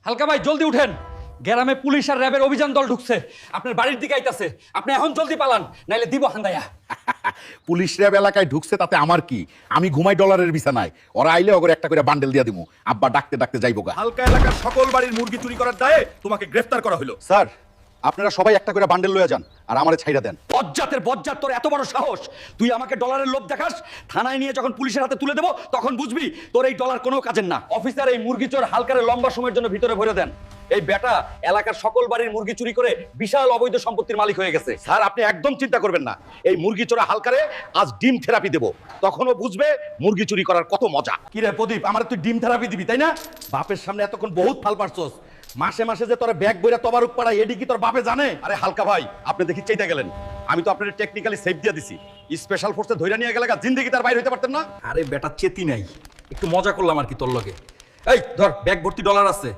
হালকা ভাই জলদি উঠেন, গ্রামে পুলিশ আর র্যাবের অভিযান দল ঢুকছে, আপনার বাড়ির দিকে আইতাছে। আপনি এখন জলদি পালান, নাইলে দিব হান্দায়া। পুলিশ র্যাব এলাকায় ঢুকছে তাতে আমার কি? আমি ঘুমাই ডলারের বিছানায়, ওরা আইলে ওগরে একটা করে বান্ডেল দিয়ে দিমু। আব্বা ডাকতে ডাকতে যাইবো গা। হালকা এলাকার সকল বাড়ির মুরগি চুরি করার দায়ে তোমাকে গ্রেফতার করা হলো। স্যার, আপনারা সবাই একটা করে বান্ডেল লয়ে যান আর আমারে ছাইড়া দেন। বজ্জাতের বজ্জাত, তোর এত বড় সাহস! তুই আমাকে ডলারের লোভ দেখাস? থানায় নিয়ে যখন পুলিশের হাতে তুলে দেবো তখন বুঝবি তোর এই ডলার কোনো কাজের না। অফিসার, এই মুরগি চোর হালকারে লম্বা সময়ের জন্য ভিতরে ভরে দেন। এই বেটা এলাকার সকল বাড়ির মুরগি চুরি করে বিশাল অবৈধ সম্পত্তির মালিক হয়ে গেছে। স্যার, আপনি একদম চিন্তা করবেন না, এই মুরগি চোরা হালকারে আজ ডিম থেরাপি দেবো, তখনও বুঝবে মুরগি চুরি করার কত মজা। কি রে প্রদীপ, আমার তুই ডিম থেরাপি দিবি তাই না? বাপের সামনে এতক্ষণ বহুত ফাল পারছস, মাসে মাসে যে তোর ব্যাগ বইরা তবারুক পাড়া এডি কি তোর বাপে জানে? আরে হালকা ভাই, আপনি দেখি চাইতে গেলেন, আমি তো আপনার টেকনিক্যালি সেফ দিয়ে দিছি। স্পেশাল ফোর্সে ধইরা নিয়ে গেলে জিন্দেগি তার বাইরে হইতে পারতেন না। আরে বেটা চেতি নাই, একটু মজা করলাম আর কি তোর লগে। এই ধর, ব্যাগ ভর্তি ডলার আছে,